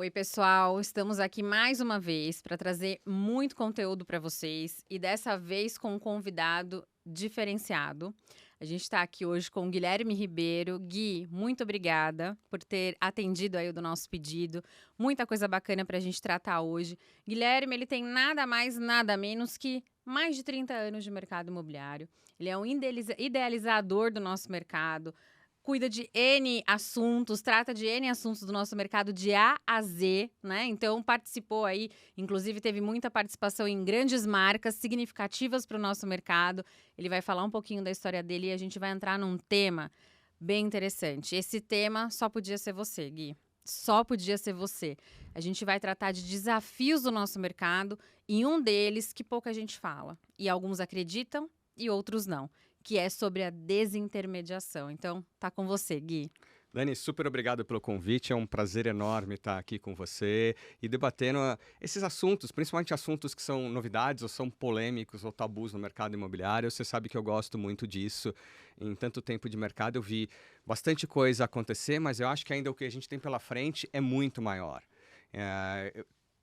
Oi, pessoal, estamos aqui mais uma vez para trazer muito conteúdo para vocês e dessa vez com um convidado diferenciado. A gente está aqui hoje com o Guilherme Ribeiro. Gui, muito obrigada por ter atendido aí o do nosso pedido. Muita coisa bacana para a gente tratar hoje. Guilherme, ele tem nada mais, nada menos que mais de 30 anos de mercado imobiliário. Ele é um idealizador do nosso mercado, cuida de N assuntos, trata de N assuntos do nosso mercado de A a Z, né? Então participou aí, inclusive teve muita participação em grandes marcas significativas para o nosso mercado. Ele vai falar um pouquinho da história dele e a gente vai entrar num tema bem interessante. Esse tema só podia ser você, Gui. Só podia ser você. A gente vai tratar de desafios do nosso mercado e um deles que pouca gente fala. E alguns acreditam e outros não, que é sobre a desintermediação. Então, tá com você, Gui. Dani, super obrigado pelo convite. É um prazer enorme estar aqui com você e debatendo esses assuntos, principalmente assuntos que são novidades ou são polêmicos ou tabus no mercado imobiliário. Você sabe que eu gosto muito disso. Em tanto tempo de mercado, eu vi bastante coisa acontecer, mas eu acho que ainda o que a gente tem pela frente é muito maior.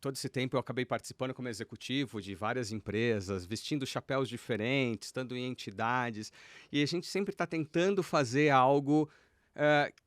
Todo esse tempo eu acabei participando como executivo de várias empresas, vestindo chapéus diferentes, estando em entidades, e a gente sempre está tentando fazer algo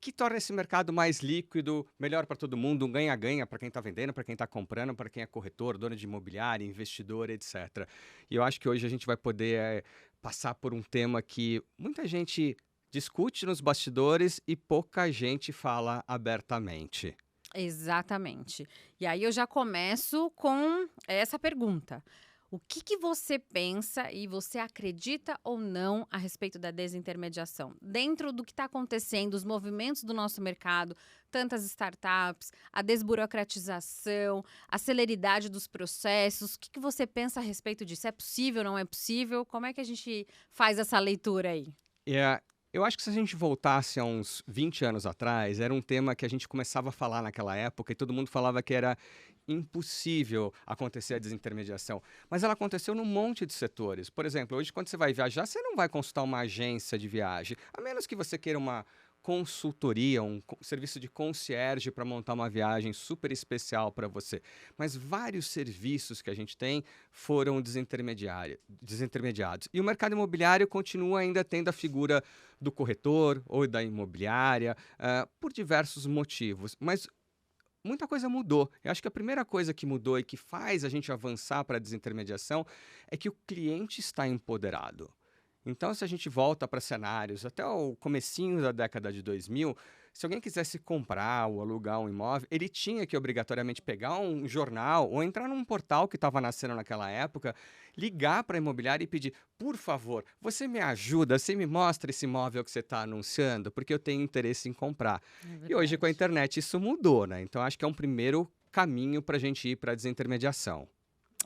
que torna esse mercado mais líquido, melhor para todo mundo, um ganha-ganha para quem está vendendo, para quem está comprando, para quem é corretor, dono de imobiliário, investidor, etc. E eu acho que hoje a gente vai poder passar por um tema que muita gente discute nos bastidores e pouca gente fala abertamente. Exatamente. E aí eu já começo com essa pergunta. O que você pensa e você acredita ou não a respeito da desintermediação? Dentro do que está acontecendo, os movimentos do nosso mercado, tantas startups, a desburocratização, a celeridade dos processos, o que você pensa a respeito disso? É possível, não é possível? Como é que a gente faz essa leitura aí? Eu acho que se a gente voltasse a uns 20 anos atrás, era um tema que a gente começava a falar naquela época e todo mundo falava que era impossível acontecer a desintermediação. Mas ela aconteceu num monte de setores. Por exemplo, hoje, quando você vai viajar, você não vai consultar uma agência de viagem, a menos que você queira uma consultoria, um serviço de concierge para montar uma viagem super especial para você. Mas vários serviços que a gente tem foram desintermediados. E o mercado imobiliário continua ainda tendo a figura do corretor ou da imobiliária, por diversos motivos. Mas muita coisa mudou. Eu acho que a primeira coisa que mudou e que faz a gente avançar para a desintermediação é que o cliente está empoderado. Então, se a gente volta para cenários até o comecinho da década de 2000, se alguém quisesse comprar ou alugar um imóvel, ele tinha que obrigatoriamente pegar um jornal ou entrar num portal que estava nascendo naquela época, ligar para a imobiliária e pedir: por favor, você me ajuda, você me mostra esse imóvel que você está anunciando, porque eu tenho interesse em comprar. É E hoje com a verdade. internet isso mudou, né? Então acho que é um primeiro caminho para a gente ir para a desintermediação.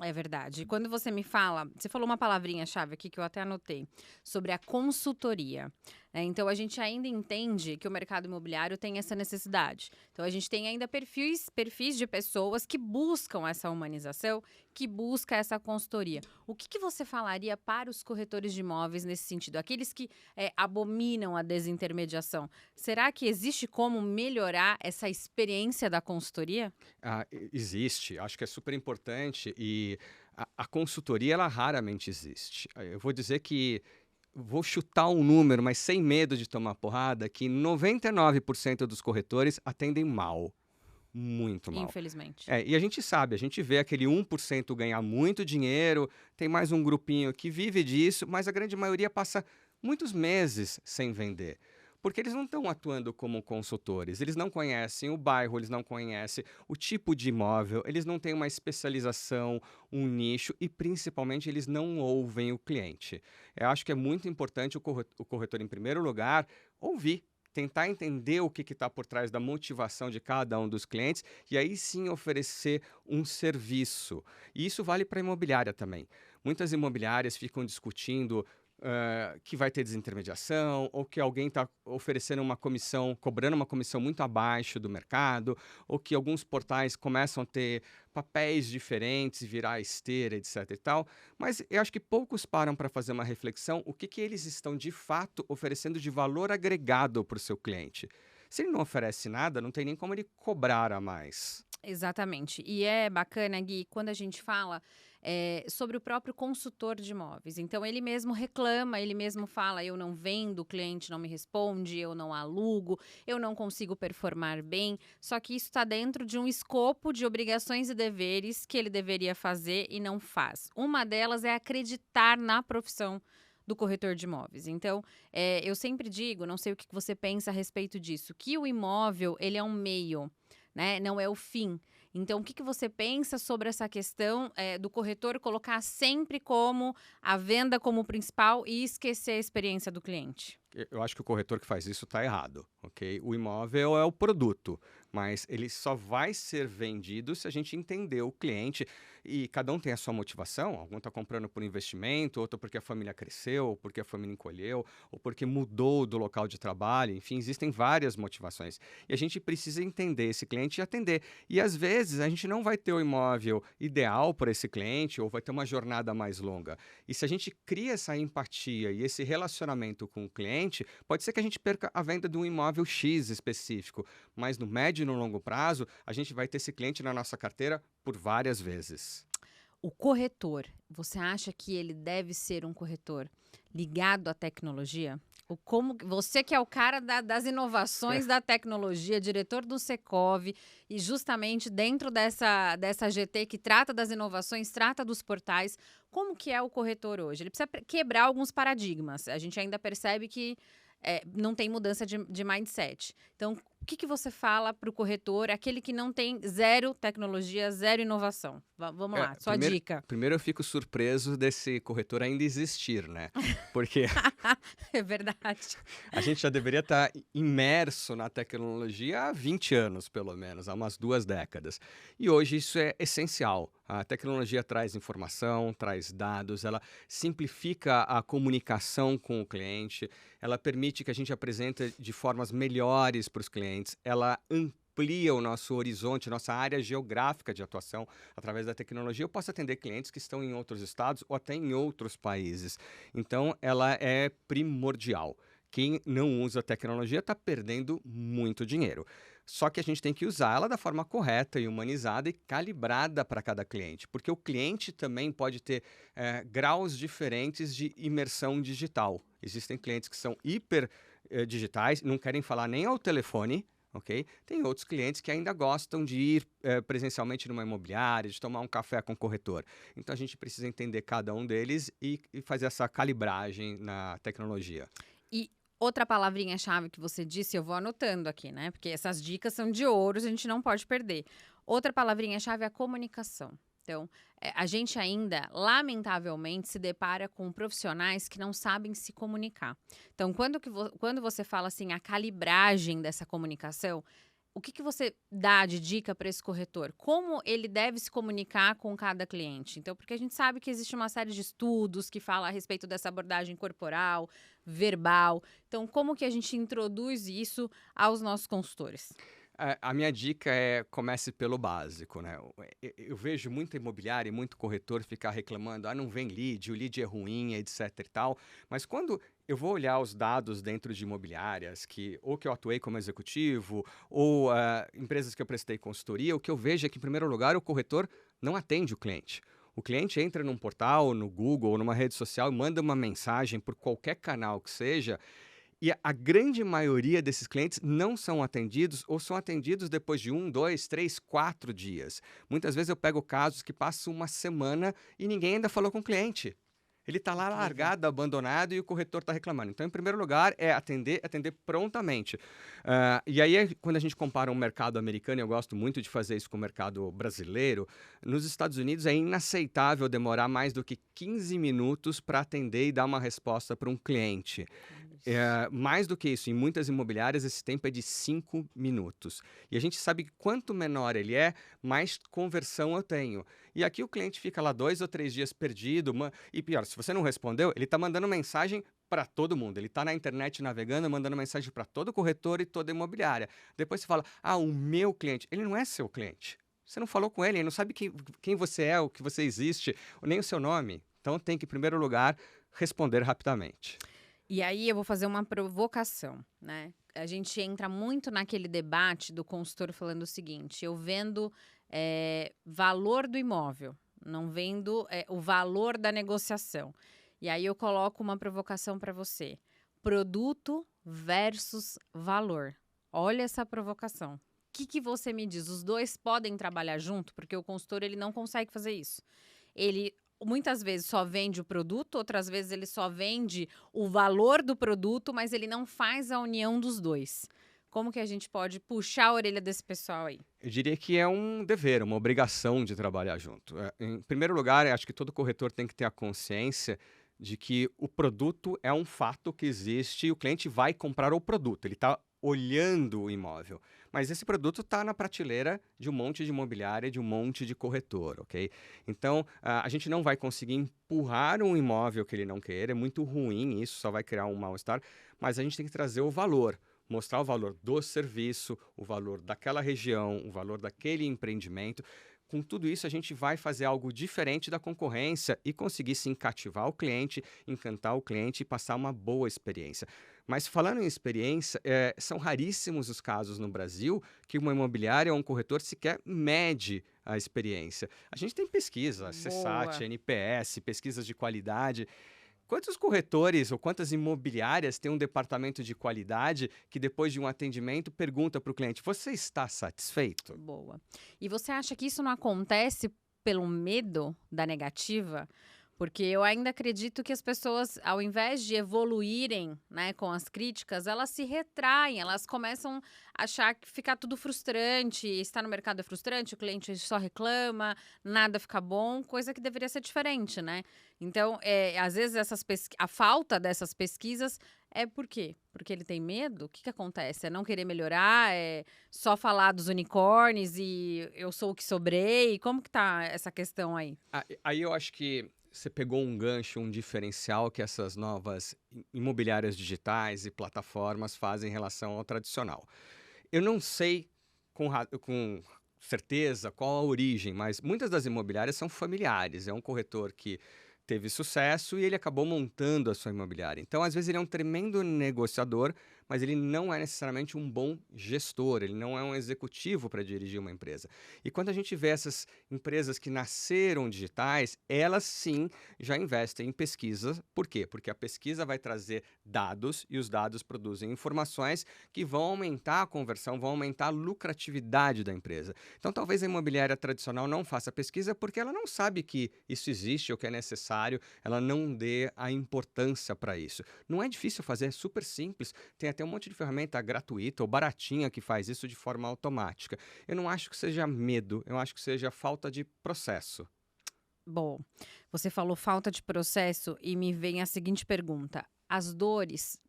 É verdade. Quando você me fala, você falou uma palavrinha-chave aqui que eu até anotei, sobre a consultoria. Então, a gente ainda entende que o mercado imobiliário tem essa necessidade. Então, a gente tem ainda perfis de pessoas que buscam essa humanização, que busca essa consultoria. O que você falaria para os corretores de imóveis nesse sentido? Aqueles que abominam a desintermediação. Será que existe como melhorar essa experiência da consultoria? Existe, acho que é super importante e a consultoria ela raramente existe. Eu vou dizer que vou chutar um número, mas sem medo de tomar porrada, que 99% dos corretores atendem mal, muito mal. Infelizmente. E a gente sabe, a gente vê aquele 1% ganhar muito dinheiro, tem mais um grupinho que vive disso, mas a grande maioria passa muitos meses sem vender. Porque eles não estão atuando como consultores, eles não conhecem o bairro, eles não conhecem o tipo de imóvel, eles não têm uma especialização, um nicho e, principalmente, eles não ouvem o cliente. Eu acho que é muito importante o corretor, em primeiro lugar, ouvir. Tentar entender o que está por trás da motivação de cada um dos clientes e aí sim oferecer um serviço. E isso vale para a imobiliária também. Muitas imobiliárias ficam discutindo que vai ter desintermediação ou que alguém está oferecendo uma comissão, cobrando uma comissão muito abaixo do mercado, ou que alguns portais começam a ter papéis diferentes, virar esteira, etc e tal. Mas eu acho que poucos param para fazer uma reflexão o que eles estão de fato oferecendo de valor agregado para o seu cliente. Se ele não oferece nada, não tem nem como ele cobrar a mais. Exatamente. E é bacana, Gui, quando a gente fala sobre o próprio consultor de imóveis. Então, ele mesmo reclama, ele mesmo fala: eu não vendo, o cliente não me responde, eu não alugo, eu não consigo performar bem. Só que isso está dentro de um escopo de obrigações e deveres que ele deveria fazer e não faz. Uma delas é acreditar na profissão do corretor de imóveis. Então, eu sempre digo, não sei o que você pensa a respeito disso, que o imóvel ele é um meio, né? Não é o fim. Então, o que você pensa sobre essa questão do corretor colocar sempre como a venda como principal e esquecer a experiência do cliente? Eu acho que o corretor que faz isso está errado, ok? O imóvel é o produto, mas ele só vai ser vendido se a gente entender o cliente e cada um tem a sua motivação. Algum está comprando por investimento, outro porque a família cresceu, ou porque a família encolheu, ou porque mudou do local de trabalho. Enfim, existem várias motivações. E a gente precisa entender esse cliente e atender. E às vezes a gente não vai ter o imóvel ideal para esse cliente ou vai ter uma jornada mais longa. E se a gente cria essa empatia e esse relacionamento com o cliente, pode ser que a gente perca a venda de um imóvel X específico, mas no médio e no longo prazo, a gente vai ter esse cliente na nossa carteira por várias vezes. O corretor, você acha que ele deve ser um corretor ligado à tecnologia? Você que é o cara das inovações da tecnologia, diretor do Secov, e justamente dentro dessa GT que trata das inovações, trata dos portais, como que é o corretor hoje? Ele precisa quebrar alguns paradigmas. A gente ainda percebe que não tem mudança de mindset. Então, o que você fala para o corretor, aquele que não tem zero tecnologia, zero inovação? Vamos lá, sua dica. Primeiro eu fico surpreso desse corretor ainda existir, né? Porque É verdade. a gente já deveria estar imerso na tecnologia há 20 anos, pelo menos, há umas 2 décadas. E hoje isso é essencial. A tecnologia traz informação, traz dados, ela simplifica a comunicação com o cliente, ela permite que a gente apresente de formas melhores para os clientes, ela amplia o nosso horizonte, nossa área geográfica de atuação através da tecnologia. Eu posso atender clientes que estão em outros estados ou até em outros países. Então, ela é primordial. Quem não usa a tecnologia está perdendo muito dinheiro. Só que a gente tem que usar ela da forma correta e humanizada e calibrada para cada cliente, porque o cliente também pode ter graus diferentes de imersão digital. Existem clientes que são hiper digitais, não querem falar nem ao telefone, ok? Tem outros clientes que ainda gostam de ir presencialmente numa imobiliária, de tomar um café com o corretor. Então a gente precisa entender cada um deles e fazer essa calibragem na tecnologia. E outra palavrinha-chave que você disse, eu vou anotando aqui, né? Porque essas dicas são de ouro, a gente não pode perder. Outra palavrinha-chave é a comunicação. Então, a gente ainda, lamentavelmente, se depara com profissionais que não sabem se comunicar. Então, quando você fala assim, a calibragem dessa comunicação, o que você dá de dica para esse corretor? Como ele deve se comunicar com cada cliente? Então, porque a gente sabe que existe uma série de estudos que fala a respeito dessa abordagem corporal, verbal. Então, como que a gente introduz isso aos nossos consultores? A minha dica é comece pelo básico, né? Eu vejo muita imobiliária e muito corretor ficar reclamando, não vem lead, o lead é ruim, etc e tal. Mas quando eu vou olhar os dados dentro de imobiliárias, ou que eu atuei como executivo, ou empresas que eu prestei consultoria, o que eu vejo é que, em primeiro lugar, o corretor não atende o cliente. O cliente entra num portal, no Google ou numa rede social e manda uma mensagem por qualquer canal que seja. E a grande maioria desses clientes não são atendidos ou são atendidos depois de 1, 2, 3, 4 dias. Muitas vezes eu pego casos que passam uma semana e ninguém ainda falou com o cliente. Ele está lá largado, abandonado e o corretor está reclamando. Então, em primeiro lugar, é atender prontamente. E aí, quando a gente compara um mercado americano, eu gosto muito de fazer isso com o mercado brasileiro, nos Estados Unidos é inaceitável demorar mais do que 15 minutos para atender e dar uma resposta para um cliente. Mais do que isso, em muitas imobiliárias esse tempo é de 5 minutos. E a gente sabe que quanto menor ele é, mais conversão eu tenho. E aqui o cliente fica lá 2 ou 3 dias perdido. E pior, se você não respondeu, ele está mandando mensagem para todo mundo. Ele está na internet navegando, mandando mensagem para todo corretor e toda imobiliária. Depois você fala, o meu cliente. Ele não é seu cliente. Você não falou com ele, ele não sabe quem você é, o que você existe, nem o seu nome. Então tem que, em primeiro lugar, responder rapidamente. E aí eu vou fazer uma provocação, né? A gente entra muito naquele debate do consultor falando o seguinte: eu vendo valor do imóvel, não vendo o valor da negociação. E aí eu coloco uma provocação para você: produto versus valor. Olha essa provocação. O que você me diz? Os dois podem trabalhar junto? Porque o consultor ele não consegue fazer isso. Ele muitas vezes só vende o produto, outras vezes ele só vende o valor do produto, mas ele não faz a união dos dois. Como que a gente pode puxar a orelha desse pessoal aí? Eu diria que é um dever, uma obrigação de trabalhar junto. Em primeiro lugar, eu acho que todo corretor tem que ter a consciência de que o produto é um fato que existe e o cliente vai comprar o produto. Ele está olhando o imóvel. Mas esse produto está na prateleira de um monte de imobiliária, de um monte de corretor, ok? Então, a gente não vai conseguir empurrar um imóvel que ele não queira. É muito ruim isso, só vai criar um mal-estar. Mas a gente tem que trazer o valor. Mostrar o valor do serviço, o valor daquela região, o valor daquele empreendimento. Com tudo isso, a gente vai fazer algo diferente da concorrência e conseguir sim cativar o cliente, encantar o cliente e passar uma boa experiência. Mas falando em experiência, são raríssimos os casos no Brasil que uma imobiliária ou um corretor sequer mede a experiência. A gente tem pesquisa, CSAT, Boa. NPS, pesquisas de qualidade. Quantos corretores ou quantas imobiliárias têm um departamento de qualidade que depois de um atendimento pergunta para o cliente: você está satisfeito? Boa. E você acha que isso não acontece pelo medo da negativa? Porque eu ainda acredito que as pessoas, ao invés de evoluírem, né, com as críticas, elas se retraem, elas começam a achar que fica tudo frustrante, estar no mercado é frustrante, o cliente só reclama, nada fica bom, coisa que deveria ser diferente, né? Então, às vezes a falta dessas pesquisas é por quê? Porque ele tem medo? O que acontece? É não querer melhorar? É só falar dos unicórnios e eu sou o que sobrei? Como que tá essa questão aí? Aí eu acho que você pegou um gancho, um diferencial que essas novas imobiliárias digitais e plataformas fazem em relação ao tradicional. Eu não sei com certeza qual a origem, mas muitas das imobiliárias são familiares. É um corretor que teve sucesso e ele acabou montando a sua imobiliária. Então, às vezes, ele é um tremendo negociador, mas ele não é necessariamente um bom gestor, ele não é um executivo para dirigir uma empresa. E quando a gente vê essas empresas que nasceram digitais, elas sim já investem em pesquisa. Por quê? Porque a pesquisa vai trazer dados e os dados produzem informações que vão aumentar a conversão, vão aumentar a lucratividade da empresa. Então, talvez a imobiliária tradicional não faça pesquisa porque ela não sabe que isso existe ou que é necessário, ela não dê a importância para isso. Não é difícil fazer, é super simples. Tem até um monte de ferramenta gratuita ou baratinha que faz isso de forma automática. Eu não acho que seja medo, eu acho que seja falta de processo. Bom, você falou falta de processo e me vem a seguinte pergunta: as dores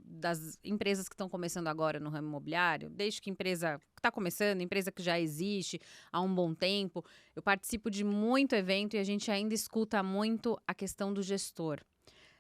das empresas que estão começando agora no ramo imobiliário, desde que empresa está começando, empresa que já existe há um bom tempo, eu participo de muito evento e a gente ainda escuta muito a questão do gestor.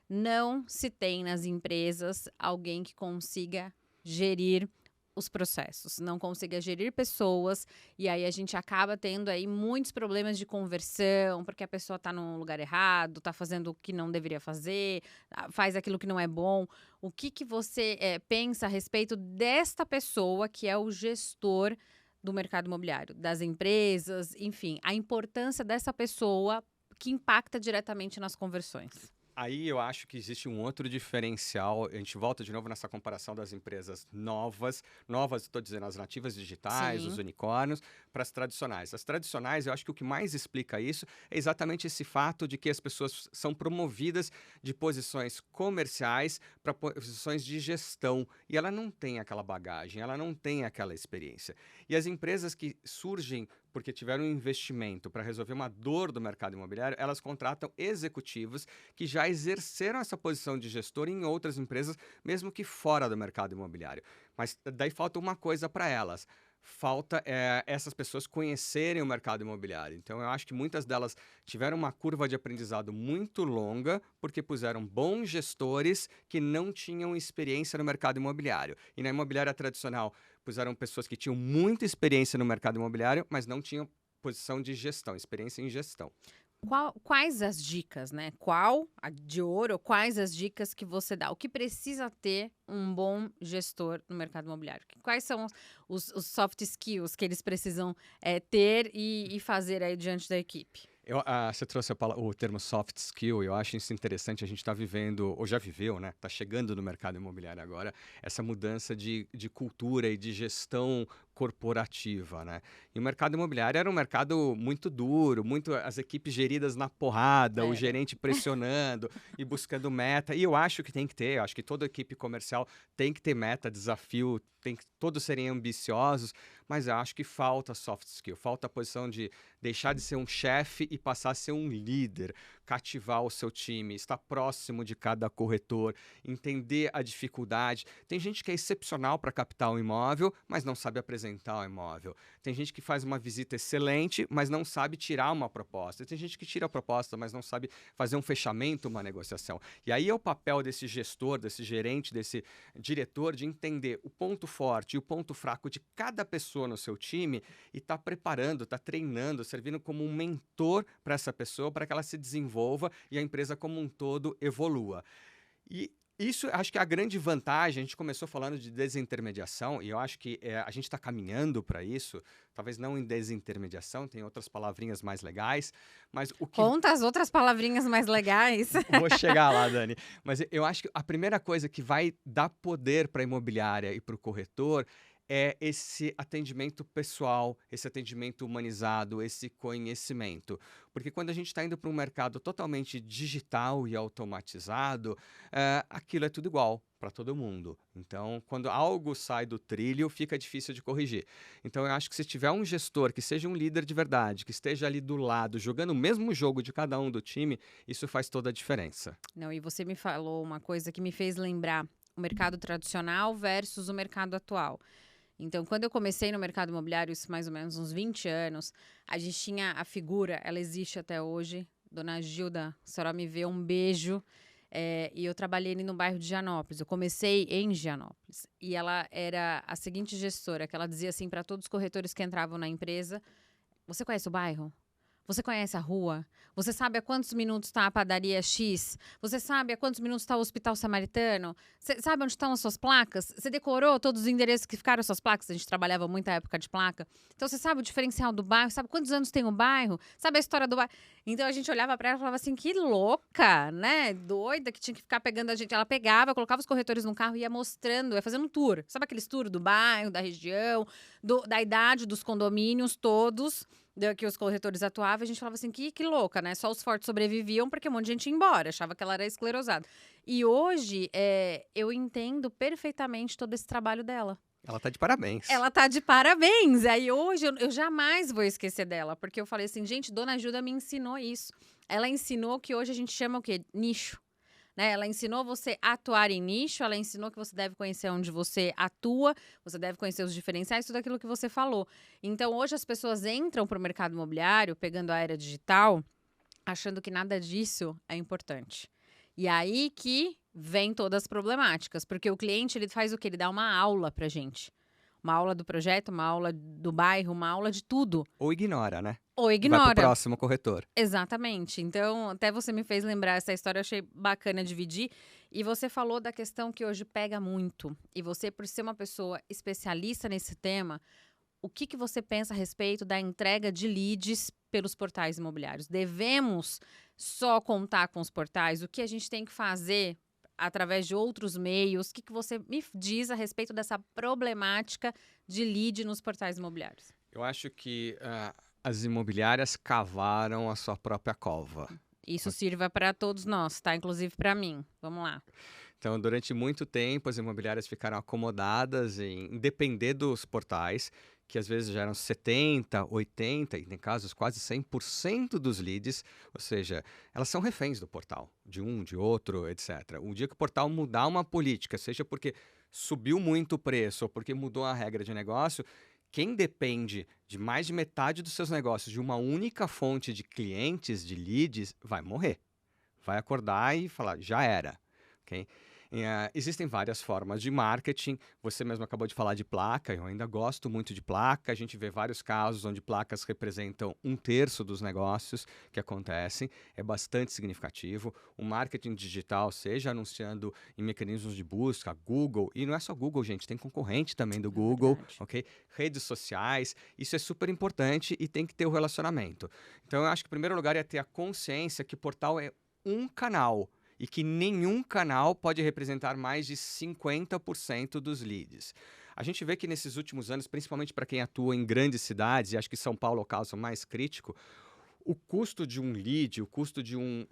Não se tem nas empresas alguém que consiga gerir os processos, não consiga gerir pessoas, e aí a gente acaba tendo aí muitos problemas de conversão, porque a pessoa está no lugar errado, está fazendo o que não deveria fazer, faz aquilo que não é bom. O que você pensa a respeito desta pessoa que é o gestor do mercado imobiliário, das empresas, enfim, a importância dessa pessoa que impacta diretamente nas conversões? Aí eu acho que existe um outro diferencial. A gente volta de novo nessa comparação das empresas novas. Novas, estou dizendo, as nativas digitais, os Sim. unicórnios, para as tradicionais. As tradicionais, eu acho que o que mais explica isso é exatamente esse fato de que as pessoas são promovidas de posições comerciais para posições de gestão. E ela não tem aquela bagagem, ela não tem aquela experiência. E as empresas que surgem porque tiveram um investimento para resolver uma dor do mercado imobiliário, elas contratam executivos que já exerceram essa posição de gestor em outras empresas, mesmo que fora do mercado imobiliário. Mas daí falta uma coisa para elas. Falta essas pessoas conhecerem o mercado imobiliário. Então, eu acho que muitas delas tiveram uma curva de aprendizado muito longa porque puseram bons gestores que não tinham experiência no mercado imobiliário. E na imobiliária tradicional, puseram pessoas que tinham muita experiência no mercado imobiliário, mas não tinham posição de gestão, experiência em gestão. quais as dicas, né? Qual a de ouro, quais as dicas que você dá? O que precisa ter um bom gestor no mercado imobiliário? Quais são os soft skills que eles precisam ter e fazer aí diante da equipe? Você trouxe o termo soft skill, eu acho isso interessante. A gente está vivendo, ou já viveu, né? Está chegando no mercado imobiliário agora, essa mudança de cultura e de gestão corporativa, né? E o mercado imobiliário era um mercado muito duro, muito as equipes geridas na porrada, o Era. gerente pressionando e buscando meta. E eu acho que tem que ter, eu acho que toda equipe comercial tem que ter meta, desafio, tem que todos serem ambiciosos, mas eu acho que falta soft skill, falta a posição de deixar de ser um chefe e passar a ser um líder, cativar o seu time, estar próximo de cada corretor, entender a dificuldade. Tem gente que é excepcional para captar um imóvel, mas não sabe apresentar o imóvel. Tem gente que faz uma visita excelente, mas não sabe tirar uma proposta. Tem gente que tira a proposta, mas não sabe fazer um fechamento, uma negociação. E aí é o papel desse gestor, desse gerente, desse diretor de entender o ponto forte e o ponto fraco de cada pessoa no seu time e tá preparando, tá treinando, servindo como um mentor para essa pessoa, para que ela se desenvolva e a empresa como um todo evolua. E isso acho que é a grande vantagem. A gente começou falando de desintermediação e eu acho que a gente está caminhando para isso, talvez não em desintermediação, tem outras palavrinhas mais legais, mas o que... Conta as outras palavrinhas mais legais. Vou chegar lá, Dani. Mas eu acho que a primeira coisa que vai dar poder para a imobiliária e para o corretor é esse atendimento pessoal, esse atendimento humanizado, esse conhecimento. Porque quando a gente está indo para um mercado totalmente digital e automatizado, aquilo é tudo igual para todo mundo. Então, quando algo sai do trilho, fica difícil de corrigir. Então, eu acho que se tiver um gestor que seja um líder de verdade, que esteja ali do lado, jogando o mesmo jogo de cada um do time, isso faz toda a diferença. Não, e você me falou uma coisa que me fez lembrar o mercado tradicional versus o mercado atual. Então, quando eu comecei no mercado imobiliário, isso mais ou menos uns 20 anos, a gente tinha a figura, ela existe até hoje, Dona Gilda, a senhora me vê, um beijo. E eu trabalhei ali no bairro de Gianópolis. Eu comecei em Gianópolis. E ela era a seguinte gestora, que ela dizia assim para todos os corretores que entravam na empresa: você conhece o bairro? Você conhece a rua? Você sabe a quantos minutos está a padaria X? Você sabe a quantos minutos está o Hospital Samaritano? Você sabe onde estão as suas placas? Você decorou todos os endereços que ficaram as suas placas? A gente trabalhava muita época de placa. Então, você sabe o diferencial do bairro? Sabe quantos anos tem o bairro? Sabe a história do bairro? Então, a gente olhava para ela e falava assim, que louca, né? Doida, que tinha que ficar pegando a gente. Ela pegava, colocava os corretores no carro e ia mostrando, ia fazendo um tour. Sabe aqueles tours do bairro, da região, da idade dos condomínios todos que os corretores atuavam, a gente falava assim, que louca, né? Só os fortes sobreviviam porque um monte de gente ia embora, achava que ela era esclerosada. E hoje, eu entendo perfeitamente todo esse trabalho dela. Ela tá de parabéns. Ela tá de parabéns. Aí hoje, eu jamais vou esquecer dela, porque eu falei assim, gente, Dona Gilda me ensinou isso. Ela ensinou que hoje a gente chama o quê? Nicho. Né? Ela ensinou você a atuar em nicho, ela ensinou que você deve conhecer onde você atua, você deve conhecer os diferenciais, tudo aquilo que você falou. Então, hoje as pessoas entram para o mercado imobiliário, pegando a era digital, achando que nada disso é importante. E aí que vem todas as problemáticas, porque o cliente ele faz o quê? Ele dá uma aula pra gente. Uma aula do projeto, uma aula do bairro, uma aula de tudo. Ou ignora, né? Ou Vai ignora. pro próximo corretor. Exatamente. Então, até você me fez lembrar essa história, eu achei bacana dividir. E você falou da questão que hoje pega muito. E você, por ser uma pessoa especialista nesse tema, o que você pensa a respeito da entrega de leads pelos portais imobiliários? Devemos só contar com os portais? O que a gente tem que fazer através de outros meios? O que você me diz a respeito dessa problemática de lead nos portais imobiliários? Eu acho que as imobiliárias cavaram a sua própria cova. Isso sirva para todos nós, tá? Inclusive para mim. Vamos lá. Então, durante muito tempo, as imobiliárias ficaram acomodadas em depender dos portais, que às vezes geram 70%, 80%, e em casos quase 100% dos leads, ou seja, elas são reféns do portal, de um, de outro, etc. Um dia que o portal mudar uma política, seja porque subiu muito o preço ou porque mudou a regra de negócio, quem depende de mais de metade dos seus negócios de uma única fonte de clientes, de leads, vai morrer. Vai acordar e falar, já era. Okay? Existem várias formas de marketing. Você mesmo acabou de falar de placa. Eu ainda gosto muito de placa. A gente vê vários casos onde placas representam 1/3 dos negócios que acontecem. É bastante significativo. O marketing digital, seja anunciando em mecanismos de busca, Google, e não é só Google, gente, tem concorrente também do É Google, verdade. ok? Redes sociais, isso é super importante e tem que ter o relacionamento. Então, eu acho que, em primeiro lugar, é ter a consciência que portal é um canal e que nenhum canal pode representar mais de 50% dos leads. A gente vê que nesses últimos anos, principalmente para quem atua em grandes cidades, e acho que São Paulo é o caso mais crítico, o custo de um lead, o custo de um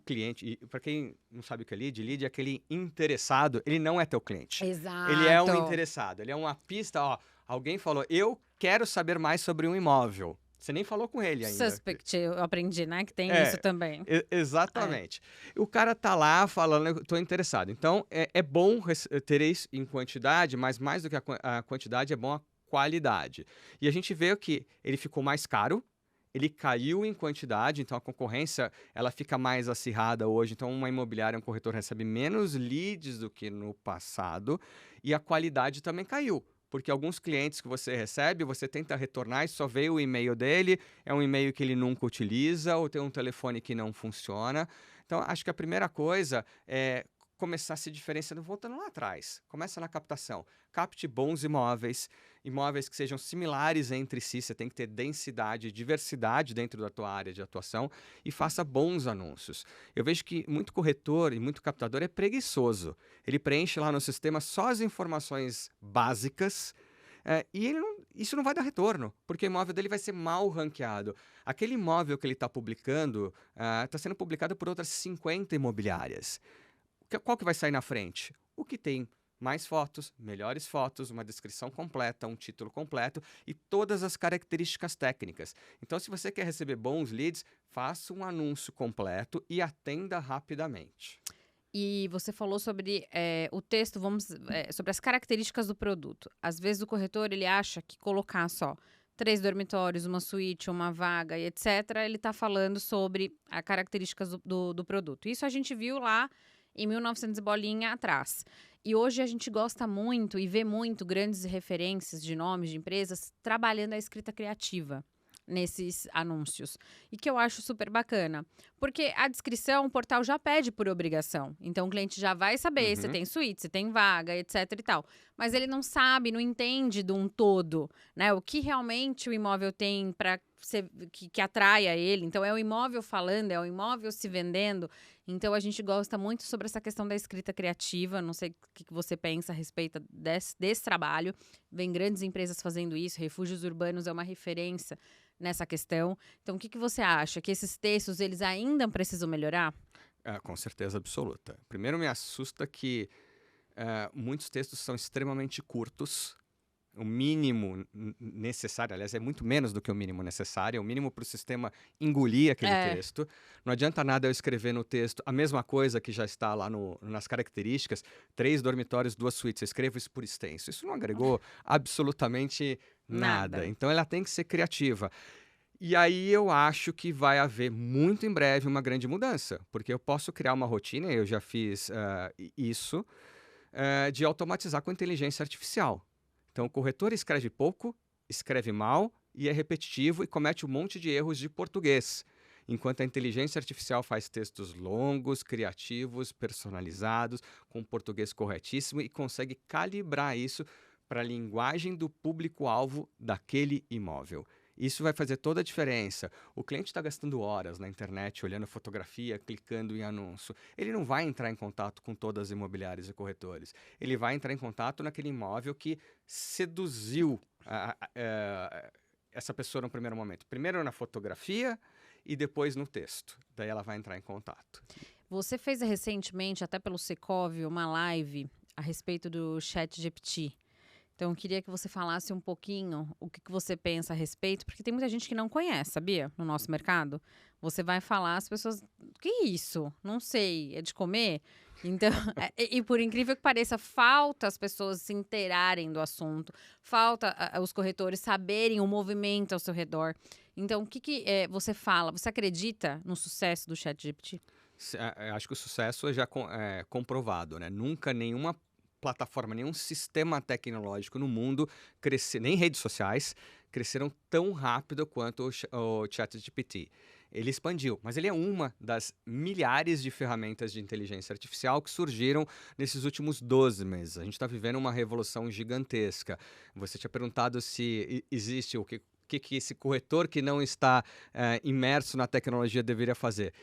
cliente, e para quem não sabe o que é lead é aquele interessado, ele não é teu cliente. Ele é um Exato. interessado, ele é uma pista, ó, alguém falou, eu quero saber mais sobre um imóvel. Você nem falou com ele ainda. Suspect, eu aprendi, né, que tem isso É, também. É. exatamente. O cara tá lá falando, eu tô interessado. Então, é bom ter isso em quantidade, mas mais do que a quantidade, é bom a qualidade. E a gente vê que ele ficou mais caro, ele caiu em quantidade, então a concorrência ela fica mais acirrada hoje. Então, uma imobiliária, um corretor recebe menos leads do que no passado e a qualidade também caiu. Porque alguns clientes que você recebe, você tenta retornar e só vê o e-mail dele, é um e-mail que ele nunca utiliza ou tem um telefone que não funciona. Então, acho que a primeira coisa é começar se diferenciando, voltando lá atrás. Começa na captação. Capte bons imóveis, imóveis que sejam similares entre si. Você tem que ter densidade e diversidade dentro da tua área de atuação e faça bons anúncios. Eu vejo que muito corretor e muito captador é preguiçoso. Ele preenche lá no sistema só as informações básicas e isso não vai dar retorno, porque o imóvel dele vai ser mal ranqueado. Aquele imóvel que ele está publicando está sendo publicado por outras 50 imobiliárias. Qual que vai sair na frente? O que tem mais fotos, melhores fotos, uma descrição completa, um título completo e todas as características técnicas. Então, se você quer receber bons leads, faça um anúncio completo e atenda rapidamente. E você falou sobre o texto, sobre as características do produto. Às vezes o corretor ele acha que colocar só 3 dormitórios, uma suíte, uma vaga e etc., ele está falando sobre as características do produto. Isso a gente viu lá em 1900 e bolinha atrás. E hoje a gente gosta muito e vê muito grandes referências de nomes de empresas trabalhando a escrita criativa nesses anúncios. E que eu acho super bacana. Porque a descrição, o portal já pede por obrigação. Então, o cliente já vai saber se Uhum. tem suíte, se tem vaga, etc e tal. Mas ele não sabe, não entende de um todo, né? O que realmente o imóvel tem para que atraia ele. Então, é o imóvel falando, é o imóvel se vendendo. Então, a gente gosta muito sobre essa questão da escrita criativa. Não sei o que você pensa a respeito desse trabalho. Vem grandes empresas fazendo isso. Refúgios urbanos é uma referência nessa questão. Então, o que você acha? Que esses textos, eles ainda precisam melhorar? Com certeza absoluta. Primeiro, me assusta que muitos textos são extremamente curtos. O mínimo necessário, aliás, é muito menos do que o mínimo necessário, é o mínimo para o sistema engolir aquele É, texto. Não adianta nada eu escrever no texto a mesma coisa que já está lá nas características, 3 dormitórios, 2 suítes, eu escrevo isso por extenso. Isso não agregou absolutamente nada. nada. Então ela tem que ser criativa. E aí eu acho que vai haver muito em breve uma grande mudança, porque eu posso criar uma rotina, eu já fiz isso, de automatizar com inteligência artificial. Então, o corretor escreve pouco, escreve mal e é repetitivo e comete um monte de erros de português. Enquanto a inteligência artificial faz textos longos, criativos, personalizados, com português corretíssimo e consegue calibrar isso para a linguagem do público-alvo daquele imóvel. Isso vai fazer toda a diferença. O cliente está gastando horas na internet, olhando fotografia, clicando em anúncio. Ele não vai entrar em contato com todas as imobiliárias e corretores. Ele vai entrar em contato naquele imóvel que seduziu essa pessoa no primeiro momento. Primeiro na fotografia e depois no texto. Daí ela vai entrar em contato. Você fez recentemente, até pelo Secov, uma live a respeito do ChatGPT. Então, eu queria que você falasse um pouquinho o que você pensa a respeito, porque tem muita gente que não conhece, sabia? No nosso mercado. Você vai falar, as pessoas. Que isso? Não sei. É de comer? Então, e por incrível que pareça, falta as pessoas se inteirarem do assunto, falta os corretores saberem o movimento ao seu redor. Então, o que você fala? Você acredita no sucesso do ChatGPT? Acho que o sucesso é já comprovado, né? Nunca nenhuma plataforma, nenhum sistema tecnológico no mundo nem redes sociais, cresceram tão rápido quanto o ChatGPT. Ele expandiu, mas ele é uma das milhares de ferramentas de inteligência artificial que surgiram nesses últimos 12 meses. A gente está vivendo uma revolução gigantesca. Você tinha perguntado se existe que esse corretor que não está imerso na tecnologia deveria fazer.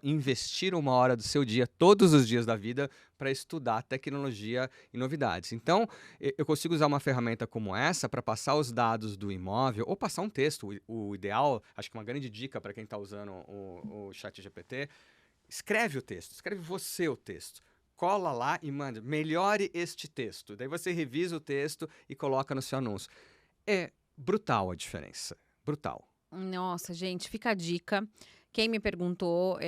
Investir 1 hora do seu dia, todos os dias da vida, para estudar tecnologia e novidades. Então, eu consigo usar uma ferramenta como essa para passar os dados do imóvel ou passar um texto. O ideal, acho que uma grande dica para quem está usando o ChatGPT, escreve o texto, escreve você o texto. Cola lá e manda, melhore este texto. Daí você revisa o texto e coloca no seu anúncio. É brutal a diferença, brutal. Nossa, gente, fica a dica. Quem me perguntou,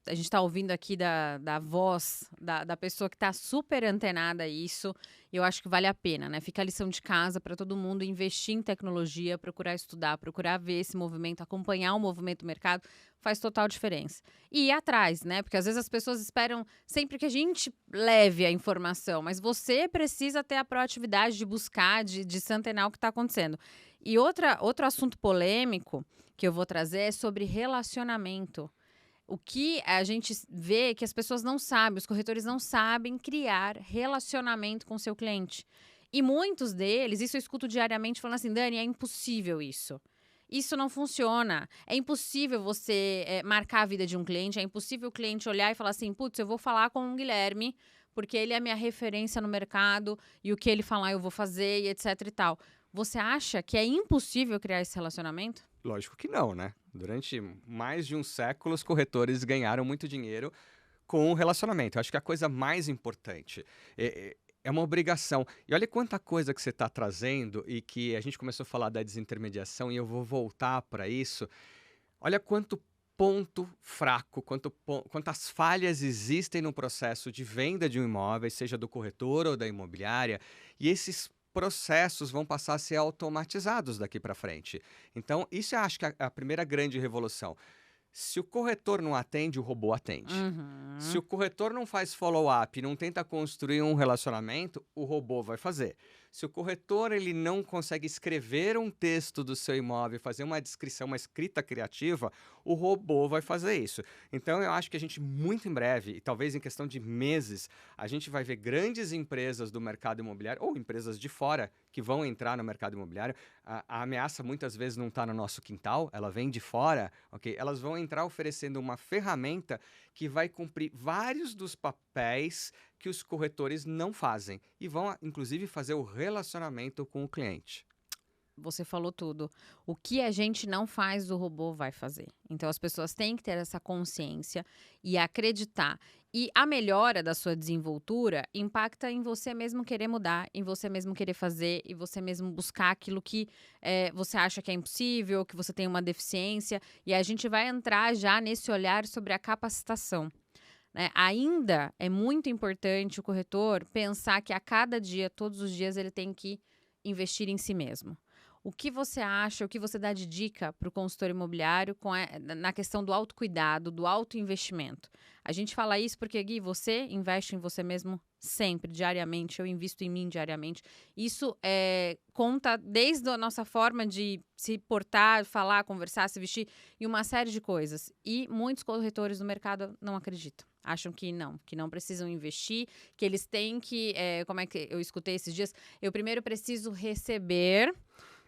a gente está ouvindo aqui da voz da pessoa que está super antenada a isso, e eu acho que vale a pena, né? Fica a lição de casa para todo mundo investir em tecnologia, procurar estudar, procurar ver esse movimento, acompanhar o movimento do mercado, faz total diferença. E ir atrás, né? Porque às vezes as pessoas esperam sempre que a gente leve a informação, mas você precisa ter a proatividade de buscar, de se antenar o que está acontecendo. E outro assunto polêmico que eu vou trazer é sobre relacionamento. O que a gente vê que as pessoas não sabem, os corretores não sabem criar relacionamento com o seu cliente. E muitos deles, isso eu escuto diariamente falando assim, Dani, é impossível isso. Isso não funciona. É impossível você marcar a vida de um cliente, é impossível o cliente olhar e falar assim, putz, eu vou falar com o Guilherme, porque ele é a minha referência no mercado e o que ele falar eu vou fazer e etc e tal. Você acha que é impossível criar esse relacionamento? Lógico que não, né? Durante mais de um século, os corretores ganharam muito dinheiro com o relacionamento. Eu acho que a coisa mais importante é uma obrigação. E olha quanta coisa que você está trazendo e que a gente começou a falar da desintermediação e eu vou voltar para isso. Olha quanto ponto fraco, quantas falhas existem no processo de venda de um imóvel, seja do corretor ou da imobiliária, e esses processos vão passar a ser automatizados daqui para frente. Então, isso eu acho que é a primeira grande revolução. Se o corretor não atende, o robô atende. Se o corretor não faz follow-up, não tenta construir um relacionamento, o robô vai fazer. Se o corretor ele não consegue escrever um texto do seu imóvel, fazer uma descrição, uma escrita criativa, o robô vai fazer isso. Então, eu acho que a gente, muito em breve, e talvez em questão de meses, a gente vai ver grandes empresas do mercado imobiliário, ou empresas de fora, que vão entrar no mercado imobiliário. A ameaça muitas vezes não está no nosso quintal, ela vem de fora, ok? Elas vão entrar oferecendo uma ferramenta que vai cumprir vários dos papéis que os corretores não fazem e vão, inclusive, fazer o relacionamento com o cliente. Você falou tudo. O que a gente não faz, o robô vai fazer. Então, as pessoas têm que ter essa consciência e acreditar. E a melhora da sua desenvoltura impacta em você mesmo querer mudar, em você mesmo querer fazer e você mesmo buscar aquilo que você acha que é impossível, que você tem uma deficiência. E a gente vai entrar já nesse olhar sobre a capacitação. Né? Ainda é muito importante o corretor pensar que a cada dia, todos os dias, ele tem que investir em si mesmo. O que você acha, o que você dá de dica para o consultor imobiliário na questão do autocuidado, do autoinvestimento? A gente fala isso porque, Gui, você investe em você mesmo sempre, diariamente. Eu invisto em mim diariamente. Isso conta desde a nossa forma de se portar, falar, conversar, se vestir e uma série de coisas. E muitos corretores do mercado não acreditam. Acham que não precisam investir, que eles têm que... como é que eu escutei esses dias? Eu primeiro preciso receber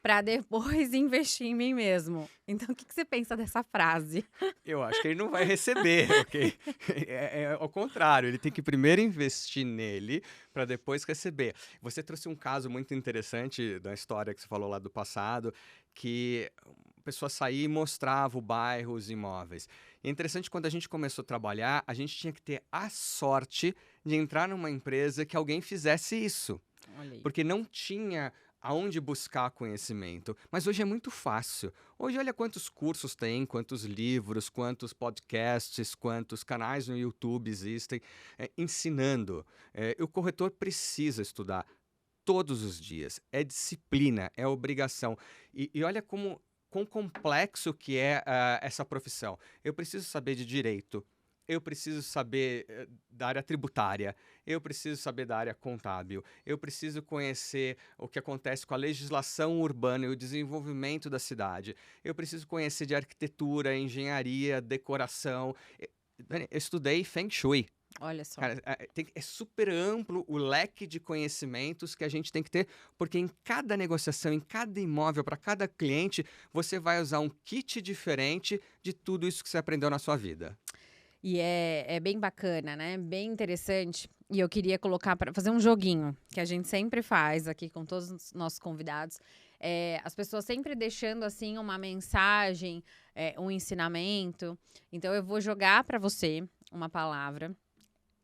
para depois investir em mim mesmo. Então, o que você pensa dessa frase? Eu acho que ele não vai receber, ok? É ao contrário, ele tem que primeiro investir nele para depois receber. Você trouxe um caso muito interessante da história que você falou lá do passado, que a pessoa saía e mostrava o bairro, os imóveis. E é interessante, quando a gente começou a trabalhar, a gente tinha que ter a sorte de entrar numa empresa que alguém fizesse isso. Olha aí. Porque não tinha aonde buscar conhecimento. Mas hoje é muito fácil. Hoje, olha quantos cursos tem, quantos livros, quantos podcasts, quantos canais no YouTube existem ensinando. O corretor precisa estudar todos os dias. É disciplina, é obrigação. E olha como quão complexo que é essa profissão. Eu preciso saber de direito, eu preciso saber da área tributária, eu preciso saber da área contábil, eu preciso conhecer o que acontece com a legislação urbana e o desenvolvimento da cidade, eu preciso conhecer de arquitetura, engenharia, decoração. Dani, eu estudei Feng Shui. Olha só. Cara, é super amplo o leque de conhecimentos que a gente tem que ter, porque em cada negociação, em cada imóvel, para cada cliente, você vai usar um kit diferente de tudo isso que você aprendeu na sua vida. E é bem bacana, né? Bem interessante. E eu queria colocar para fazer um joguinho que a gente sempre faz aqui com todos os nossos convidados. As pessoas sempre deixando assim uma mensagem, um ensinamento. Então eu vou jogar para você uma palavra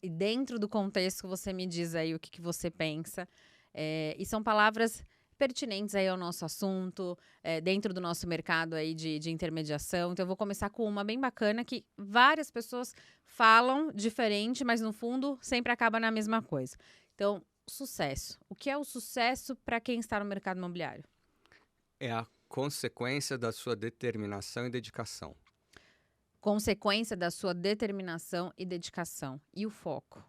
e dentro do contexto você me diz aí o que você pensa. E são palavras pertinentes aí ao nosso assunto, dentro do nosso mercado aí de intermediação. Então, eu vou começar com uma bem bacana que várias pessoas falam diferente, mas no fundo sempre acaba na mesma coisa. Então, sucesso. O que é o sucesso para quem está no mercado imobiliário? É a consequência da sua determinação e dedicação. Consequência da sua determinação e dedicação. E o foco?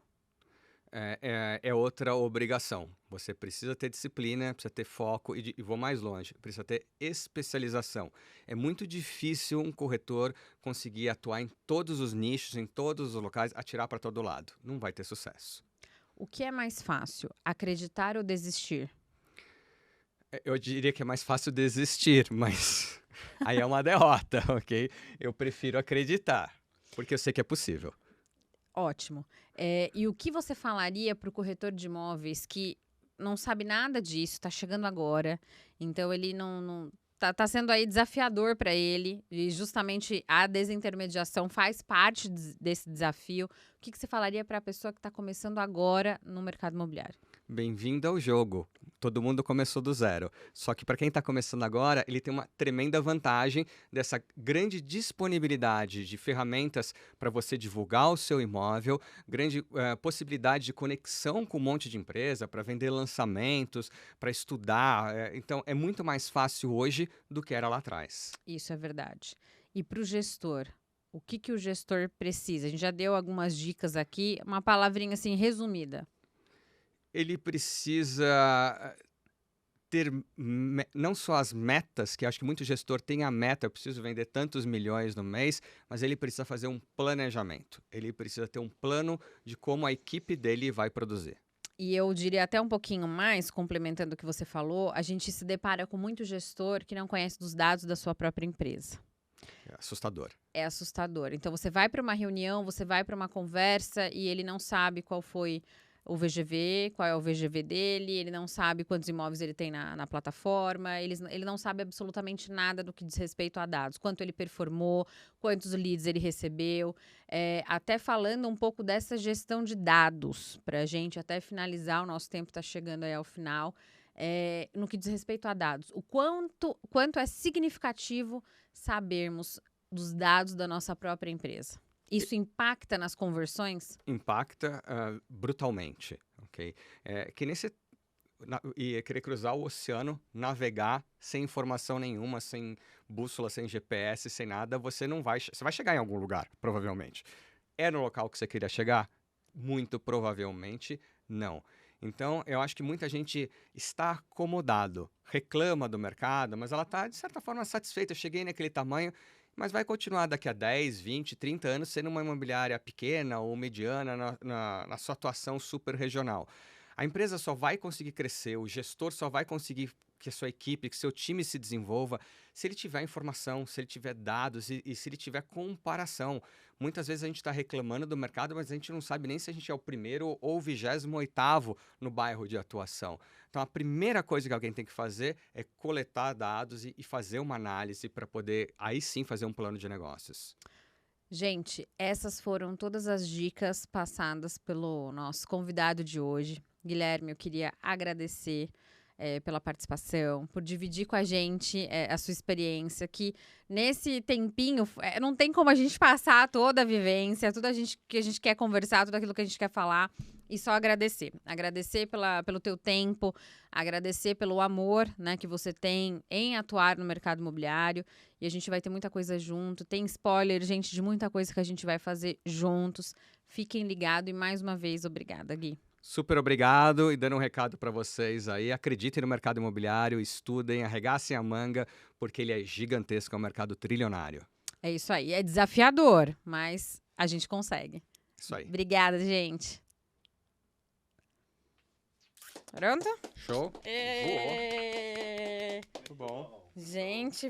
É outra obrigação. Você precisa ter disciplina, precisa ter foco e vou mais longe, precisa ter especialização. É muito difícil um corretor conseguir atuar em todos os nichos, em todos os locais, atirar para todo lado. Não vai ter sucesso. O que é mais fácil, acreditar ou desistir? Eu diria que é mais fácil desistir, mas aí é uma derrota, ok? Eu prefiro acreditar, porque eu sei que é possível. Ótimo. E o que você falaria para o corretor de imóveis que não sabe nada disso, está chegando agora, então ele não tá sendo aí desafiador para ele, e justamente a desintermediação faz parte desse desafio. O que você falaria para a pessoa que está começando agora no mercado imobiliário? Bem-vindo ao jogo. Todo mundo começou do zero. Só que para quem está começando agora, ele tem uma tremenda vantagem dessa grande disponibilidade de ferramentas para você divulgar o seu imóvel, grande possibilidade de conexão com um monte de empresa para vender lançamentos, para estudar. Então, é muito mais fácil hoje do que era lá atrás. Isso é verdade. E para o gestor? O que o gestor precisa? A gente já deu algumas dicas aqui, uma palavrinha assim resumida. Ele precisa ter não só as metas, que acho que muito gestor tem a meta, eu preciso vender tantos milhões no mês, mas ele precisa fazer um planejamento. Ele precisa ter um plano de como a equipe dele vai produzir. E eu diria até um pouquinho mais, complementando o que você falou, a gente se depara com muito gestor que não conhece dos dados da sua própria empresa. É assustador. É assustador. Então, você vai para uma reunião, você vai para uma conversa e ele não sabe qual foi o VGV, qual é o VGV dele, ele não sabe quantos imóveis ele tem na plataforma, ele não sabe absolutamente nada do que diz respeito a dados, quanto ele performou, quantos leads ele recebeu, até falando um pouco dessa gestão de dados, para a gente até finalizar, o nosso tempo está chegando aí ao final, no que diz respeito a dados, o quanto é significativo sabermos dos dados da nossa própria empresa. Isso impacta nas conversões? Impacta brutalmente, ok? Que nem você ia querer cruzar o oceano, navegar sem informação nenhuma, sem bússola, sem GPS, sem nada, você vai chegar em algum lugar, provavelmente. É no local que você queria chegar? Muito provavelmente não. Então, eu acho que muita gente está acomodado, reclama do mercado, mas ela está, de certa forma, satisfeita. Eu cheguei naquele tamanho, mas vai continuar daqui a 10, 20, 30 anos sendo uma imobiliária pequena ou mediana na sua atuação super regional. A empresa só vai conseguir crescer, o gestor só vai conseguir que a sua equipe, que seu time se desenvolva se ele tiver informação, se ele tiver dados e se ele tiver comparação. Muitas vezes a gente está reclamando do mercado, mas a gente não sabe nem se a gente é o primeiro ou o 28º no bairro de atuação. Então, a primeira coisa que alguém tem que fazer é coletar dados e fazer uma análise para poder, aí sim, fazer um plano de negócios. Gente, essas foram todas as dicas passadas pelo nosso convidado de hoje. Guilherme, eu queria agradecer pela participação, por dividir com a gente a sua experiência, que nesse tempinho não tem como a gente passar toda a vivência, tudo que a gente quer conversar, tudo aquilo que a gente quer falar E só agradecer. Agradecer pelo teu tempo, agradecer pelo amor, né, que você tem em atuar no mercado imobiliário. E a gente vai ter muita coisa junto. Tem spoiler, gente, de muita coisa que a gente vai fazer juntos. Fiquem ligados e mais uma vez, obrigada, Gui. Super obrigado e dando um recado para vocês aí, acreditem no mercado imobiliário, estudem, arregassem a manga, porque ele é gigantesco, é um mercado trilionário. É isso aí. É desafiador, mas a gente consegue. Isso aí. Obrigada, gente. Pronto? Show? Voou. É... Muito bom. Gente,